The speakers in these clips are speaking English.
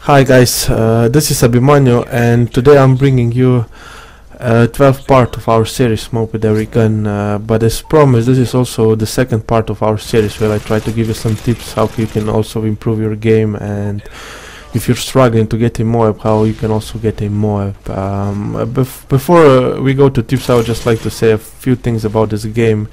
Hi guys, this is Abhimanyu, and today I'm bringing you 12th part of our series MOAB with every gun, but as promised, this is also the second part of our series where I try to give you some tips how you can also improve your game, and if you're struggling to get a MOAB, how you can also get a MOAB. Before we go to tips, I would just like to say a few things about this game.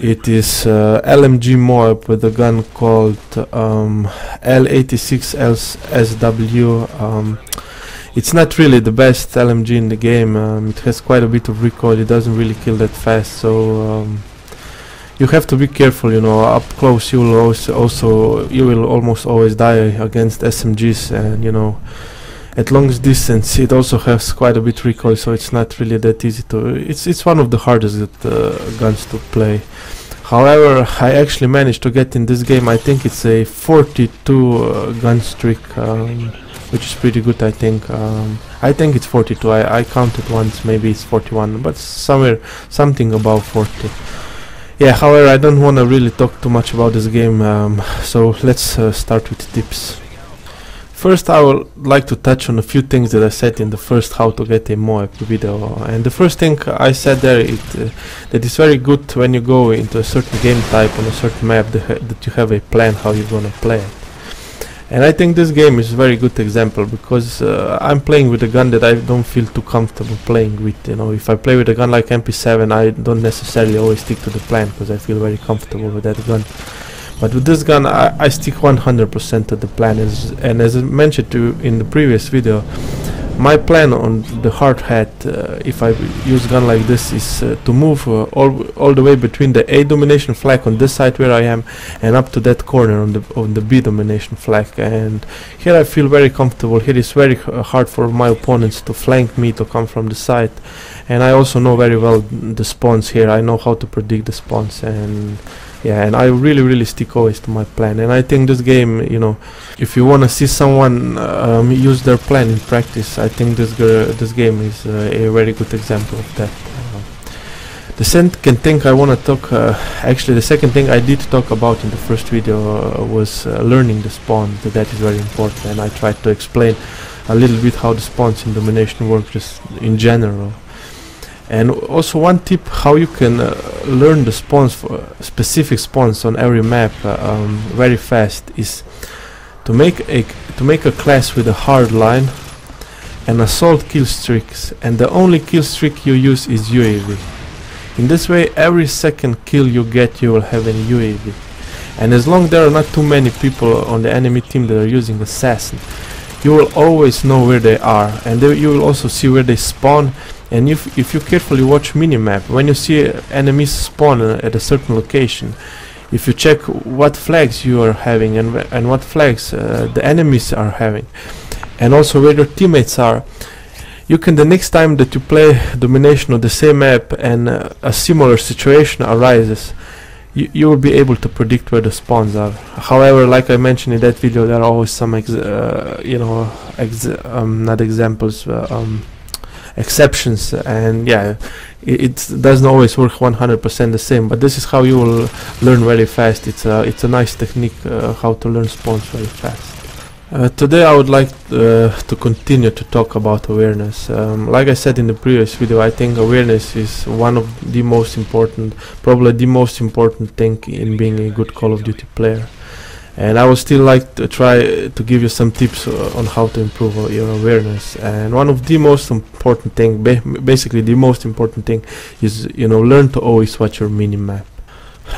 It is LMG MOAB with a gun called L86 LSW. It's not really the best LMG in the game. It has quite a bit of recoil. It doesn't really kill that fast, so you have to be careful. You know, up close you will almost always die against SMGs, and you know, at long distance it also has quite a bit recoil, so it's not really that easy to. It's one of the hardest guns to play. However, I actually managed to get in this game. I think it's a 42 gun streak, which is pretty good. I think it's 42. I counted once, maybe it's 41, but something above 40. Yeah, however, I don't want to really talk too much about this game, so let's start with tips. First, I would like to touch on a few things that I said in the first how to get a MOAB video, and the first thing I said there that it's very good when you go into a certain game type on a certain map that you have a plan how you're gonna play it. And I think this game is a very good example, because I'm playing with a gun that I don't feel too comfortable playing with. You know, if I play with a gun like MP7, I don't necessarily always stick to the plan because I feel very comfortable with that gun. But with this gun, I stick 100% to the plan, and as I mentioned to you in the previous video, my plan on the hard hat, if I use a gun like this, is to move all the way between the A domination flag on this side where I am and up to that corner on the B domination flag. And here I feel very comfortable. Here is very hard for my opponents to flank me, to come from the side, and I also know very well the spawns here. I know how to predict the spawns, and yeah, and I really stick always to my plan. And I think this game, you know, if you want to see someone use their plan in practice, I think this game is a very good example of that. The second thing I want to talk, actually the second thing I did talk about in the first video was learning the spawn. That is very important, and I tried to explain a little bit how the spawns in domination work just in general. And also one tip how you can learn the spawns, for specific spawns on every map very fast, is to make a class with a hard line and assault kill streaks, and the only kill streak you use is UAV. In this way, every second kill you get, you will have an UAV, and as long as there are not too many people on the enemy team that are using assassin, you will always know where they are, and you will also see where they spawn. And if you carefully watch minimap, when you see enemies spawn at a certain location, if you check what flags you are having and what flags the enemies are having, and also where your teammates are, you can, the next time that you play domination on the same map and a similar situation arises, you will be able to predict where the spawns are. However, like I mentioned in that video, there are always some exceptions, and yeah, it doesn't always work 100% the same, but this is how you will learn very fast. It's a nice technique how to learn spawns very fast. Today I would like to continue to talk about awareness. Like I said in the previous video, I think awareness is one of the most important, probably the most important thing in being a good Call of Duty player. And I would still like to try to give you some tips on how to improve your awareness. And one of the most important thing, basically the most important thing, is, you know, learn to always watch your minimap.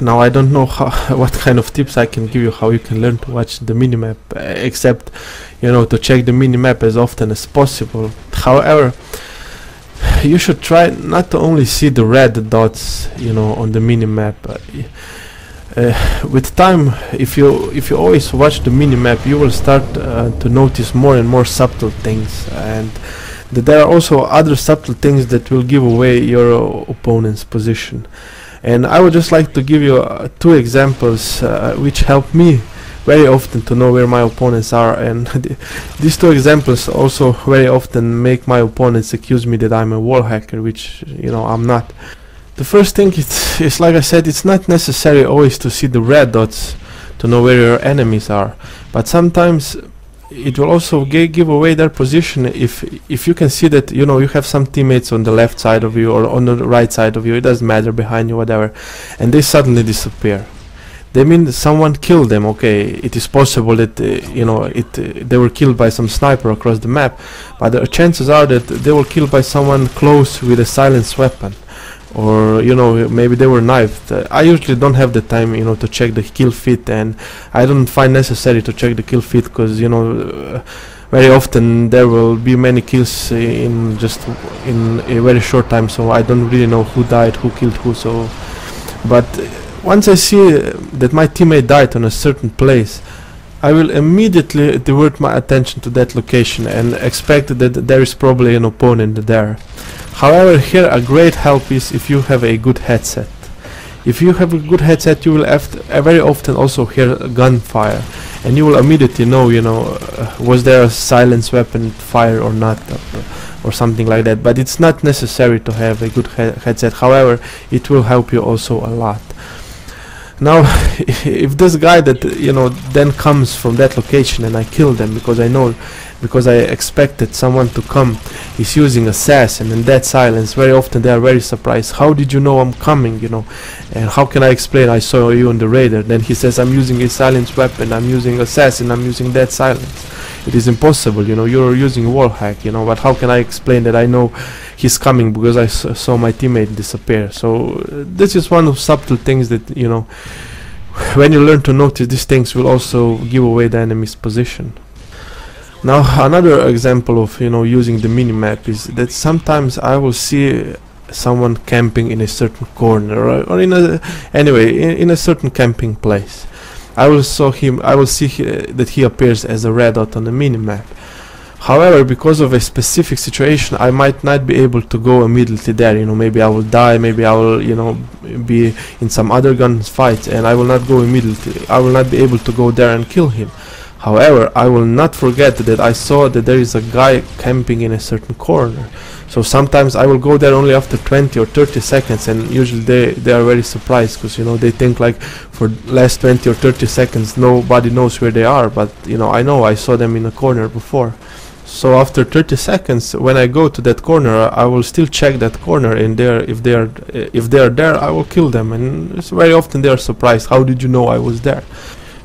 Now I don't know what kind of tips I can give you how you can learn to watch the minimap, except, you know, to check the minimap as often as possible. However, you should try not to only see the red dots, you know, on the minimap. With time, if you always watch the minimap, you will start to notice more and more subtle things, and there are also other subtle things that will give away your opponent's position. And I would just like to give you 2 examples which help me very often to know where my opponents are, and these 2 examples also very often make my opponents accuse me that I'm a wall hacker, which, you know, I'm not. The first thing is, like I said, it's not necessary always to see the red dots to know where your enemies are, but sometimes it will also give away their position if you can see that, you know, you have some teammates on the left side of you or on the right side of you, it doesn't matter, behind you, whatever, and they suddenly disappear. They mean someone killed them. Okay, it is possible that you know, they were killed by some sniper across the map, but the chances are that they were killed by someone close with a silenced weapon, or you know, maybe they were knifed. I usually don't have the time, you know, to check the kill feed, and I don't find necessary to check the kill feed because, you know, very often there will be many kills in a very short time, so I don't really know who died, who killed who. So, but once I see that my teammate died on a certain place, I will immediately divert my attention to that location and expect that there is probably an opponent there. However, here a great help is if you have a good headset. If you have a good headset, you will very often also hear gunfire, and you will immediately know, you know, was there a silenced weapon fire or not, or something like that. But it's not necessary to have a good headset. However, it will help you also a lot. Now, if this guy that, you know, then comes from that location and I kill them because I expected someone to come, is using assassin and that silence, very often they are very surprised. How did you know I'm coming, you know, and how can I explain I saw you on the radar? Then he says I'm using a silenced weapon, I'm using assassin, I'm using that silence. It is impossible, you know, you're using wall hack, you know, but how can I explain that I know he's coming because I saw my teammate disappear? So this is one of subtle things that, you know, when you learn to notice these things, will also give away the enemy's position. Now another example of, you know, using the minimap is that sometimes I will see someone camping in a certain corner or in a certain camping place. I will see that he appears as a red dot on the minimap. However, because of a specific situation, I might not be able to go immediately there. You know, maybe I will die, maybe I will, you know, be in some other gunfight, and I will not go immediately. I will not be able to go there and kill him. However, I will not forget that I saw that there is a guy camping in a certain corner. So sometimes I will go there only after 20 or 30 seconds, and usually they are very surprised because, you know, they think like for last 20 or 30 seconds nobody knows where they are, but, you know I saw them in a corner before. So after 30 seconds, when I go to that corner, I will still check that corner, and if they are there, I will kill them. And it's very often they are surprised, how did you know I was there?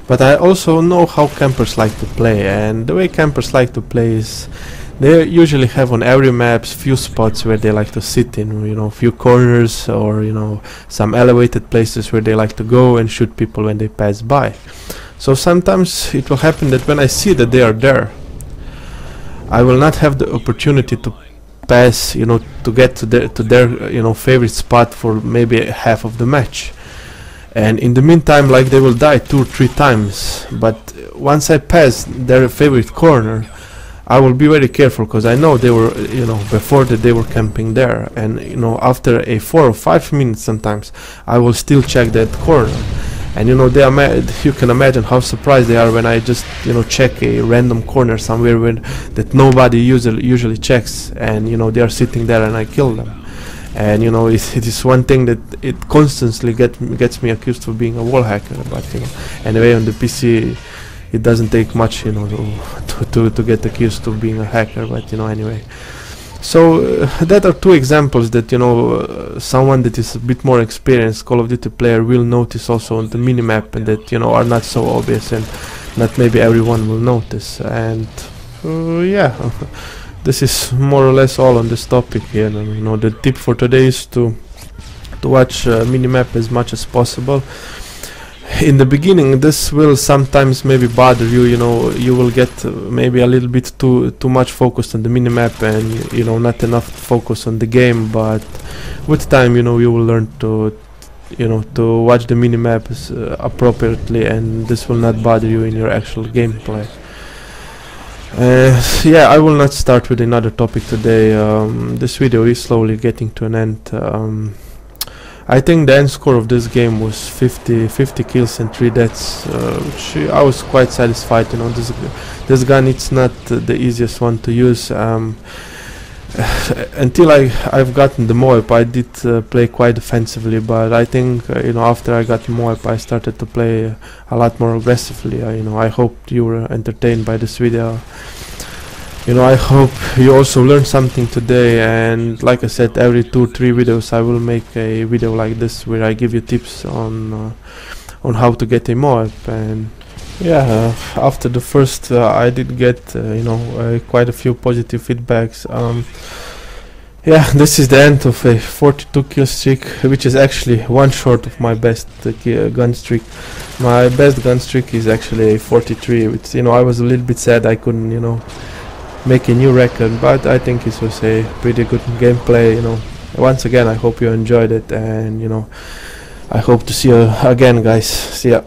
But I also know how campers like to play, and the way campers like to play is they usually have on every maps few spots where they like to sit in, you know, few corners, or, you know, some elevated places where they like to go and shoot people when they pass by. So sometimes it will happen that when I see that they are there, I will not have the opportunity to pass, you know, to get to their you know, favorite spot for maybe half of the match. And in the meantime, like, they will die 2 or 3 times, but once I pass their favorite corner, I will be very careful, because I know they were, you know, before that they were camping there, and, you know, after a 4 or 5 minutes sometimes, I will still check that corner. And, you know, you can imagine how surprised they are when I just, you know, check a random corner somewhere that nobody usually checks, and, you know, they are sitting there and I kill them. And, you know, it is one thing that it constantly gets me accused of being a wall hacker. But, you know, anyway, on the PC it doesn't take much, you know, to get accused of being a hacker. But, you know, anyway, so that are 2 examples that, you know, someone that is a bit more experienced Call of Duty player will notice also on the minimap, and that, you know, are not so obvious, and not maybe everyone will notice. And yeah, this is more or less all on this topic here. And, you know, the tip for today is to watch minimap as much as possible. In the beginning, this will sometimes maybe bother you. You know, you will get maybe a little bit too much focused on the minimap, and, you know, not enough focus on the game. But with time, you know, you will learn to, you know, to watch the minimaps appropriately, and this will not bother you in your actual gameplay. Yeah, I will not start with another topic today. This video is slowly getting to an end. I think the end score of this game was 50 kills and 3 deaths, which I was quite satisfied. You know, this gun, it's not the easiest one to use. until I've gotten the MOAB, I did play quite defensively, but I think you know, after I got MOAB, I started to play a lot more aggressively. You know, I hope you were entertained by this video. You know, I hope you also learned something today, and like I said, every 2-3 videos I will make a video like this where I give you tips on how to get a MOAB. And yeah, after the first I did get you know, quite a few positive feedbacks. Yeah, this is the end of a 42 kill streak, which is actually one short of my best gun streak. My best gun streak is actually a 43, which, you know, I was a little bit sad I couldn't, you know, make a new record, but I think it was a pretty good gameplay. You know, once again, I hope you enjoyed it, and you know, I hope to see you again, guys. See ya.